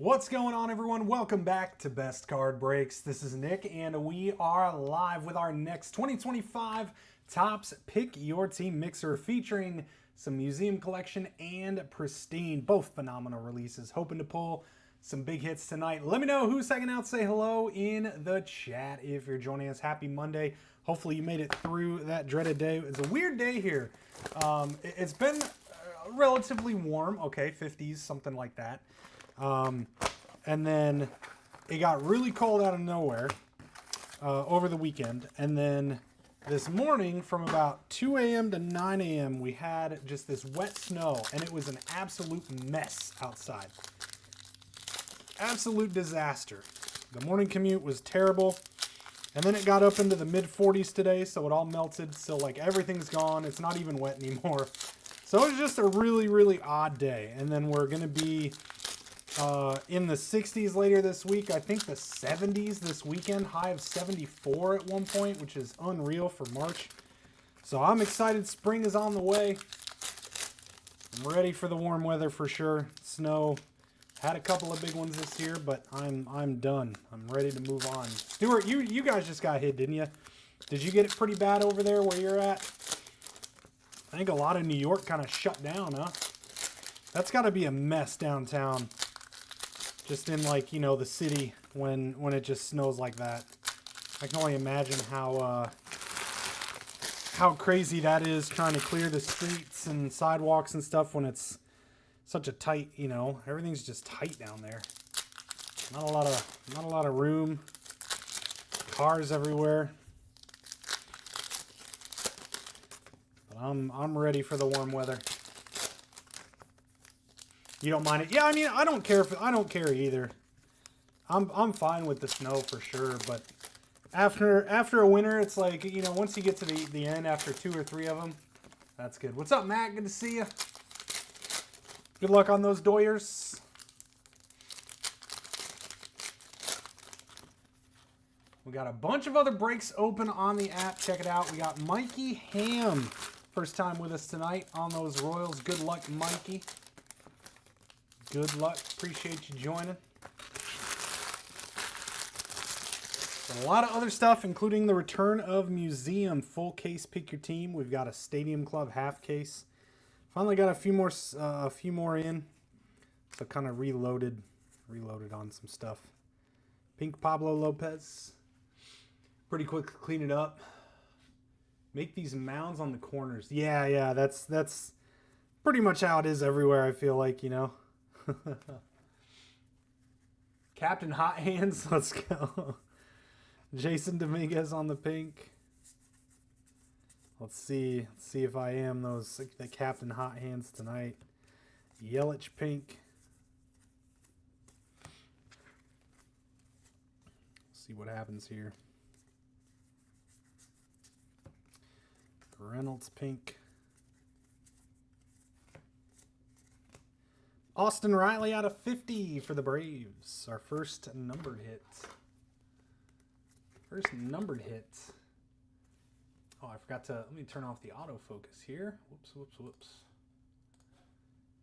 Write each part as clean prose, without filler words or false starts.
What's going on, everyone? Welcome back to Best Card Breaks. This is Nick, and we are live with our next 2025 Topps Pick Your Team Mixer featuring some Museum Collection and Pristine, both phenomenal releases. Hoping to pull some big hits tonight. Let me know who's hanging out. Say hello in the chat if you're joining us. Happy Monday. Hopefully you made it through that dreaded day. It's a weird day here. It's been relatively warm. Okay, 50s, something like that. And then it got really cold out of nowhere over the weekend. And then this morning from about 2 a.m. to 9 a.m. we had just this wet snow, and it was an absolute mess outside. Absolute disaster. The morning commute was terrible. And then it got up into the mid 40s today, so it all melted. So like everything's gone. It's not even wet anymore. So it was just a really, really odd day. And then we're going to be in the 60s later this week. I think the 70s this weekend. High of 74 at one point, which is unreal for March. So I'm excited. Spring is on the way. I'm ready for the warm weather for sure. Snow. Had a couple of big ones this year, but I'm done. I'm ready to move on. Stuart, you guys just got hit, didn't you? Did you get it pretty bad over there where you're at? I think a lot of New York kind of shut down, huh? That's got to be a mess downtown. Just in, like, you know, the city when it just snows like that. I can only imagine how crazy that is trying to clear the streets and sidewalks and stuff when it's such a tight, you know, everything's just tight down there. Not a lot of room. Cars everywhere. But I'm ready for the warm weather. You don't mind it? Yeah, I mean, I don't care either. I'm fine with the snow for sure, but after a winter, it's like, you know, once you get to the end after 2 or 3 of them, that's good. What's up, Matt? Good to see you. Good luck on those doyers. We got a bunch of other breaks open on the app. Check it out. We got Mikey Ham, first time with us tonight on those Royals. Good luck, Mikey. Good luck. Appreciate you joining. A lot of other stuff, including the return of Museum full case pick your team. We've got a Stadium Club half case. Finally got a few more in. So kind of reloaded on some stuff. Pink Pablo Lopez. Pretty quick to clean it up. Make these mounds on the corners. Yeah, that's pretty much how it is everywhere, I feel like, you know. Captain Hot Hands, let's go. Jason Dominguez on the pink. Let's see if I am the Captain Hot Hands tonight. Yelich pink. See what happens here. Reynolds pink. Austin Riley out of 50 for the Braves. Our first numbered hit. Oh, I forgot to, let me turn off the autofocus here. Whoops.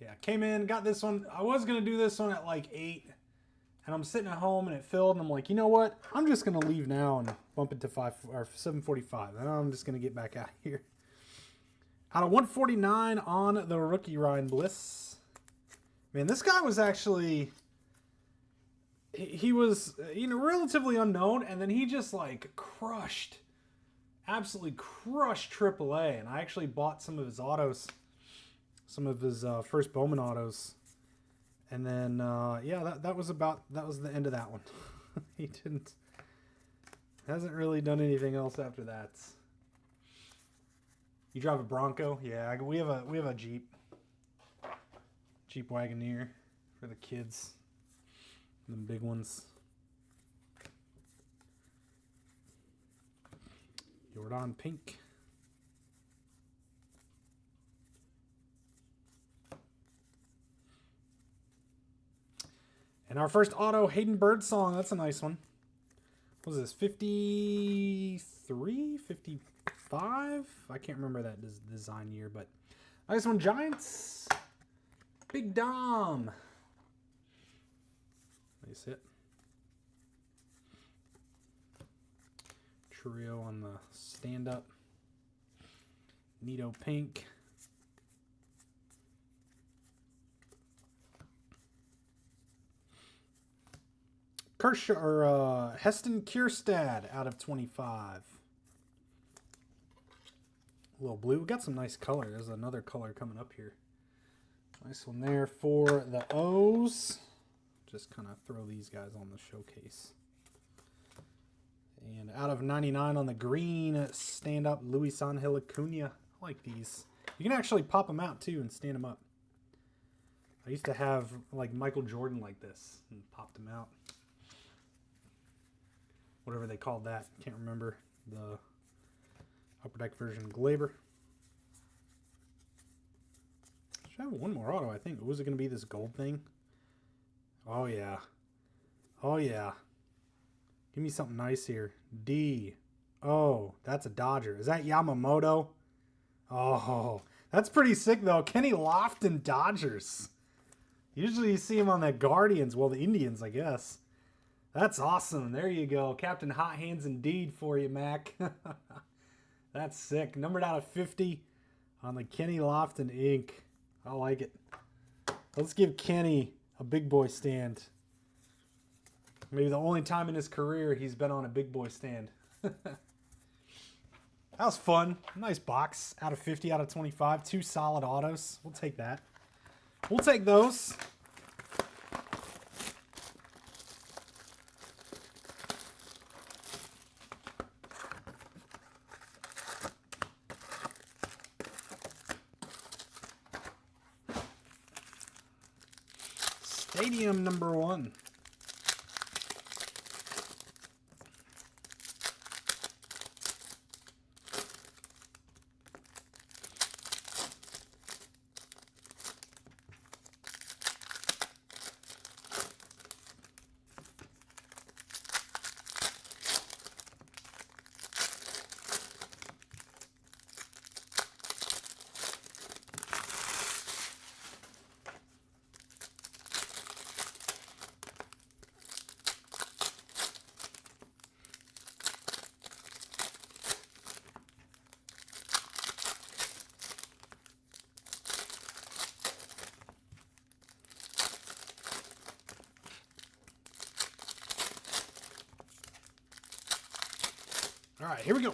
Yeah, came in, got this one. I was going to do this one at like 8. And I'm sitting at home and it filled. And I'm like, you know what? I'm just going to leave now and bump it to 7:45. And I'm just going to get back out of here. Out of 149 on the rookie Ryan Bliss. Man, this guy was actually, he was, you know, relatively unknown, and then he just like absolutely crushed AAA. And I actually bought some of his autos, some of his first Bowman autos, and then yeah, that was the end of that one. He hasn't really done anything else after that. You drive a Bronco? Yeah, we have a Jeep. Jeep Wagoneer for the kids. The big ones. Jordan pink. And our first auto, Hayden Birdsong. That's a nice one. What was this? 53? 55? I can't remember that design year, but nice one, Giants. Big Dom. Nice hit. Trio on the stand-up. Nito Pink. Kershaw or Heston Kierstad out of 25. A little blue. We got some nice color. There's another color coming up here. Nice one there for the O's. Just kind of throw these guys on the showcase. And out of 99 on the green, stand-up Luis Angel Acuna. I like these. You can actually pop them out too and stand them up. I used to have like Michael Jordan like this and popped them out. Whatever they called that. Can't remember. The Upper Deck version Glaber. Should have one more auto, I think. Was it going to be this gold thing? Oh, yeah. Oh, yeah. Give me something nice here. D. Oh, that's a Dodger. Is that Yamamoto? Oh, that's pretty sick, though. Kenny Lofton Dodgers. Usually you see him on the Guardians. Well, the Indians, I guess. That's awesome. There you go. Captain Hot Hands indeed for you, Mac. That's sick. Numbered out of 50 on the Kenny Lofton ink. I like it. Let's give Kenny a big boy stand. Maybe the only time in his career he's been on a big boy stand. That was fun. Nice box. Out of 50, out of 25. 2 solid autos. We'll take that. We'll take those. Stadium number 1. All right, here we go.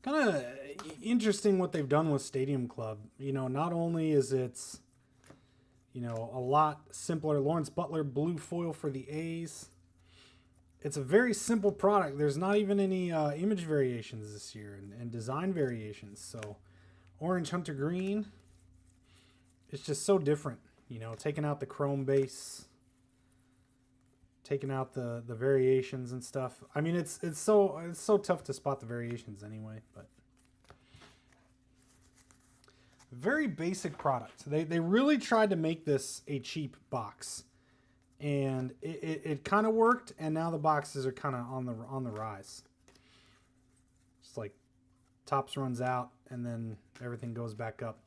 Kind of interesting what they've done with Stadium Club. You know, not only is it, you know, a lot simpler. Lawrence Butler blue foil for the A's. It's a very simple product. There's not even any image variations this year and design variations. So, orange Hunter Green. It's just so different, you know, taking out the chrome base, taking out the variations and stuff. I mean, it's so tough to spot the variations anyway, but very basic product. They really tried to make this a cheap box, and it kind of worked. And now the boxes are kind of on the rise. It's like Topps runs out, and then everything goes back up.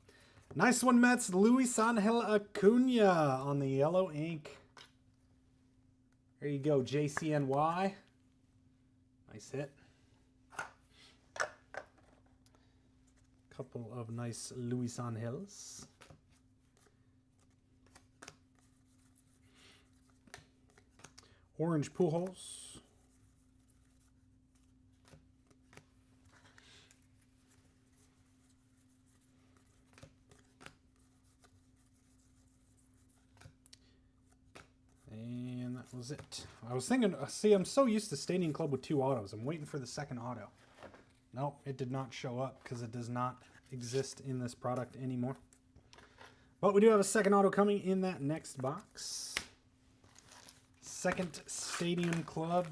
Nice one, Mets. Luis Angel Acuna on the yellow ink. There you go, JCNY. Nice hit. Couple of nice Luis Angels. Orange Pujols. And that was it. I was thinking, see, I'm so used to Stadium Club with 2 autos. I'm waiting for the second auto. Nope, it did not show up because it does not exist in this product anymore. But we do have a second auto coming in that next box. Second Stadium Club.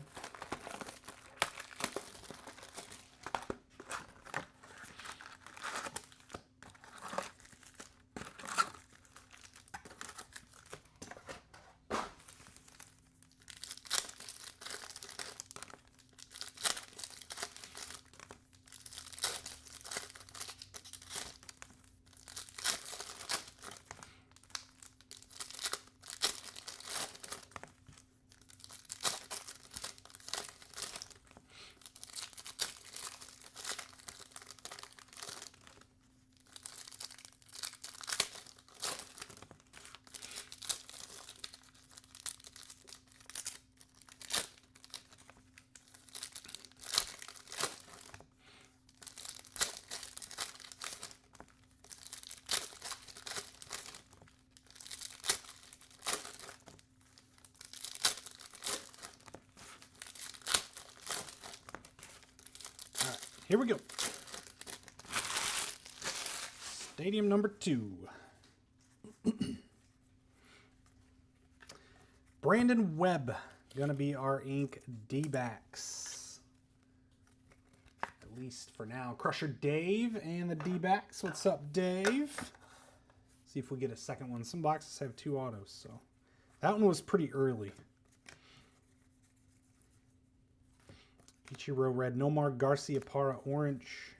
Here we go. Stadium number 2. Brandon Webb, gonna be our ink D-backs. At least for now. Crusher Dave and the D-backs. What's up, Dave? See if we get a second one. Some boxes have 2 autos, so that one was pretty early. Ichiro red, Nomar Garciaparra orange.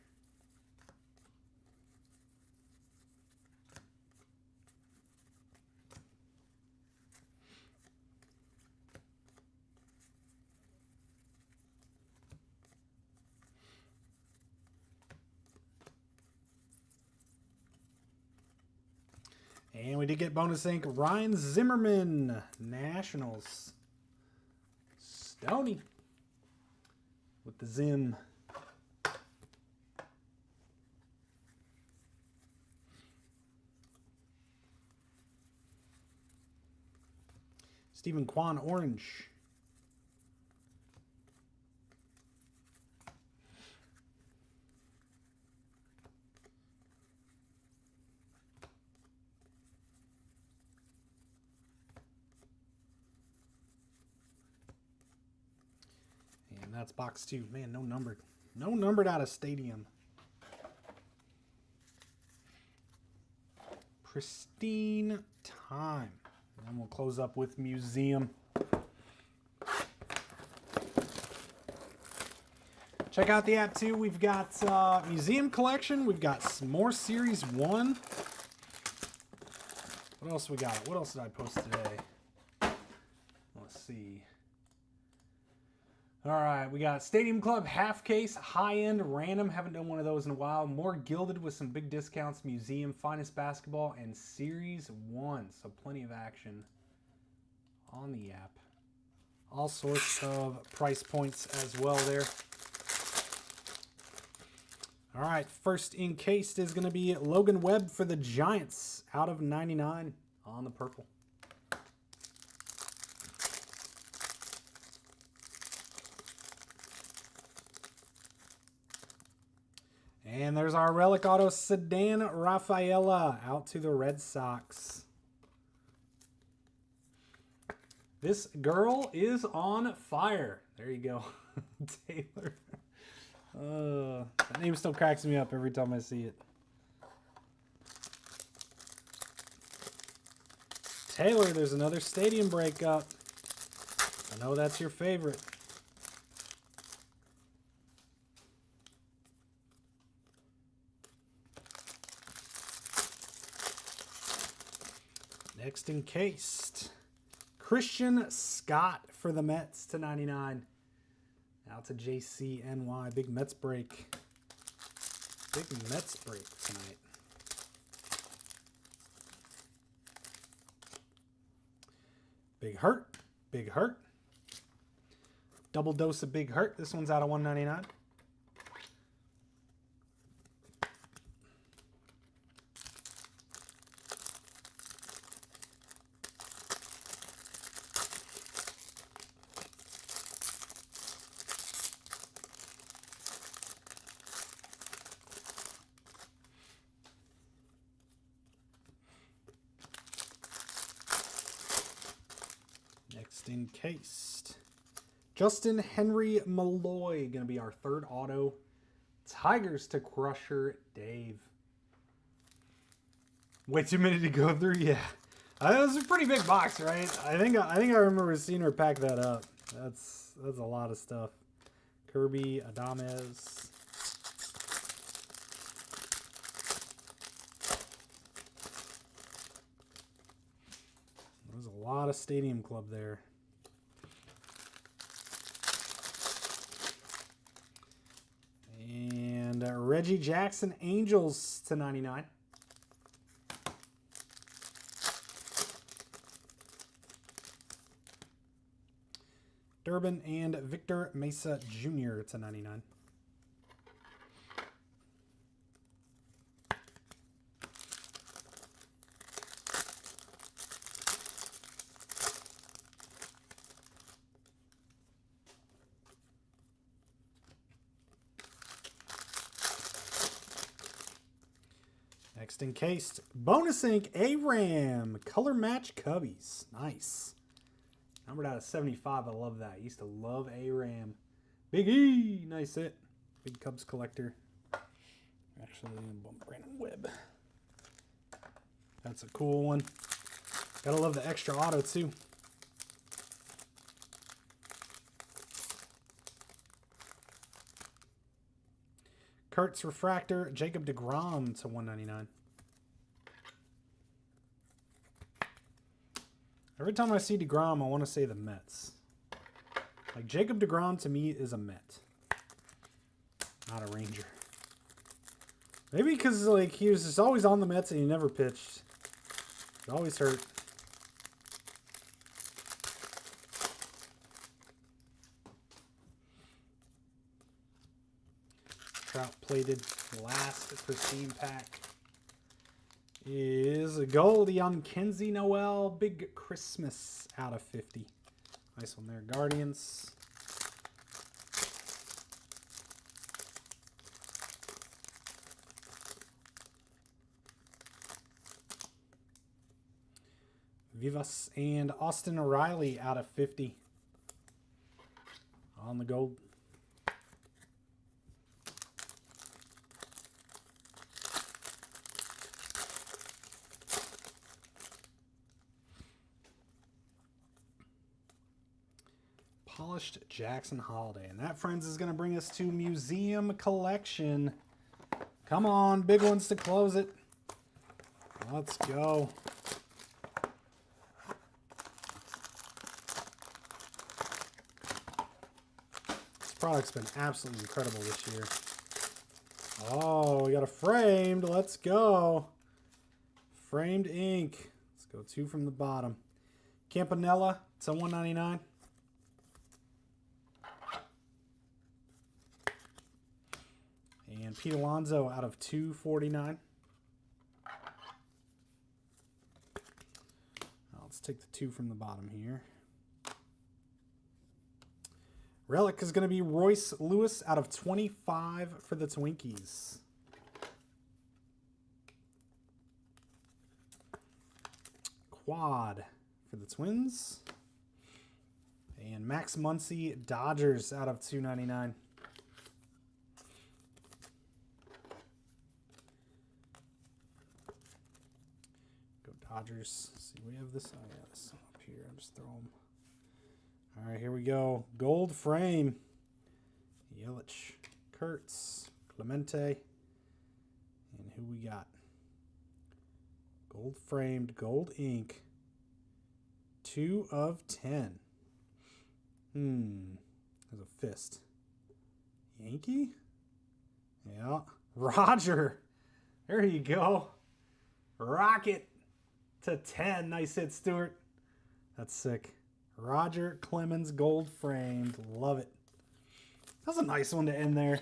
And we did get bonus ink, Ryan Zimmerman, Nationals. Stoney with the Zim. Stephen Kwan, orange. And that's box 2. Man, no numbered. No numbered out of Stadium. Pristine time. And we'll close up with Museum. Check out the app too. We've got Museum Collection. We've got some more Series 1. What else we got? What else did I post today? Let's see. All right, we got Stadium Club half case, high-end random. Haven't done one of those in a while. More gilded with some big discounts. Museum, Finest Basketball, and Series 1. So plenty of action on the app. All sorts of price points as well there. All right, first encased is going to be Logan Webb for the Giants out of 99 on the purple. And there's our Relic Auto Sedan Rafaela out to the Red Sox. This girl is on fire. There you go. Taylor. That name still cracks me up every time I see it. Taylor, there's another Stadium breakup. I know that's your favorite. Next encased, Christian Scott for the Mets to 99. Out to JCNY. Big Mets break. Big Mets break tonight. Big Hurt. Big Hurt. Double dose of Big Hurt. This one's out of 199. Next encased, Justin Henry Malloy, going to be our third auto. Tigers to Crusher Dave. Way too many to go through, yeah. That was a pretty big box, right? I think I remember seeing her pack that up. That's a lot of stuff. Kirby, Adames. There's a lot of Stadium Club there. And Reggie Jackson, Angels to 99. Durbin and Victor Mesa Jr. to 99. Next encased. Bonus ink ARAM. Color match Cubbies. Nice. Numbered out of 75. I love that. I used to love ARAM. Big E. Nice hit. Big Cubs collector. Actually, Brandon Webb. That's a cool one. Gotta love the extra auto, too. Kurtz Refractor, Jacob deGrom to 199. Every time I see deGrom, I want to say the Mets. Like, Jacob deGrom to me is a Met, not a Ranger. Maybe because, like, he was just always on the Mets and he never pitched. It always hurt. Trout plated. Last Pristine pack is a gold on Kenzie Noel. Big Christmas out of 50. Nice one there, Guardians. Vivas and Austin Riley out of 50 on the gold. Polished Jackson Holiday. And that, friends, is going to bring us to Museum Collection. Come on, big ones to close it. Let's go. This product's been absolutely incredible this year. Oh, we got a framed. Let's go. Framed ink. Let's go 2 from the bottom. Campanella to 199. And Pete Alonso out of 249. Let's take the 2 from the bottom here. Relic is going to be Royce Lewis out of 25 for the Twinkies. Quad for the Twins. And Max Muncy Dodgers out of 299. Dodgers. Let's see, we have this. Oh, yeah, this one up here. I'll just throw them. All right, here we go. Gold frame. Yelich, Kurtz, Clemente. And who we got? Gold framed, gold ink. 2 of 10. There's a fist. Yankee? Yeah. Roger. There you go. Rocket. To 10. Nice hit, Stewart. That's sick. Roger Clemens, gold framed. Love it. That was a nice one to end there.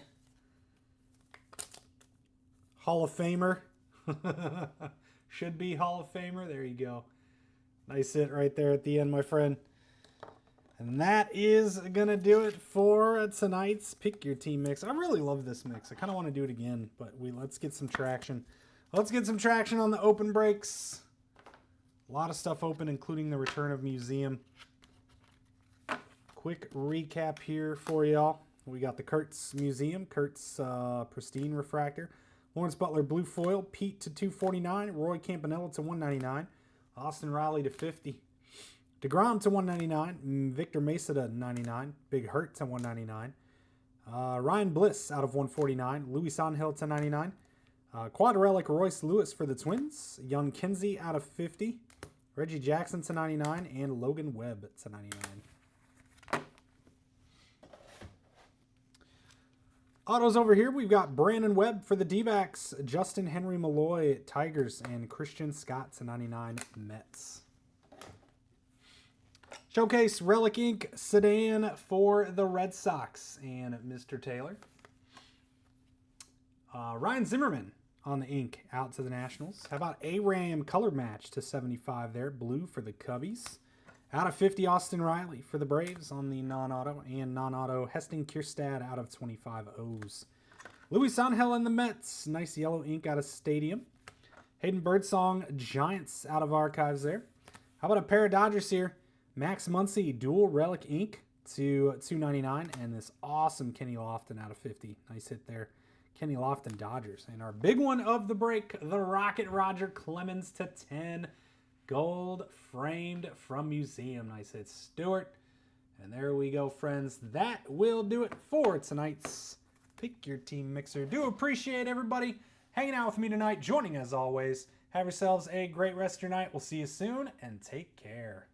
Hall of Famer. Should be Hall of Famer. There you go. Nice hit right there at the end, my friend. And that is going to do it for tonight's Pick Your Team mix. I really love this mix. I kind of want to do it again, but let's get some traction. Let's get some traction on the open breaks. A lot of stuff open, including the return of Museum. Quick recap here for y'all. We got the Kurtz Museum, Kurtz Pristine Refractor, Lawrence Butler Blue Foil, Pete to 249, Roy Campanella to 199, Austin Riley to 50, deGrom to 199, Victor Mesa to 99, Big Hurt to 199, Ryan Bliss out of 149, Luis Angel to 99, Quad Relic Royce Lewis for the Twins, Young Kinsey out of 50, Reggie Jackson to 99, and Logan Webb to 99. Autos over here, we've got Brandon Webb for the D-backs, Justin Henry Malloy Tigers, and Christian Scott to 99 Mets. Showcase Relic Ink Sedan for the Red Sox and Mr. Taylor. Ryan Zimmerman on the ink out to the Nationals. How about ARAM color match to 75 there, blue for the Cubbies. Out of 50, Austin Riley for the Braves on the non-auto, and non-auto Heston Kierstad out of 25 O's. Luis Angel and the Mets, nice yellow ink out of Stadium. Hayden Birdsong Giants out of archives there. How about a pair of Dodgers here? Max Muncy Dual Relic Ink to 299, and this awesome Kenny Lofton out of 50. Nice hit there. Kenny Lofton Dodgers. And our big one of the break, the Rocket Roger Clemens to 10. Gold framed from Museum. Nice hit, Stewart. And there we go, friends. That will do it for tonight's Pick Your Team Mixer. Do appreciate everybody hanging out with me tonight, joining as always. Have yourselves a great rest of your night. We'll see you soon, and take care.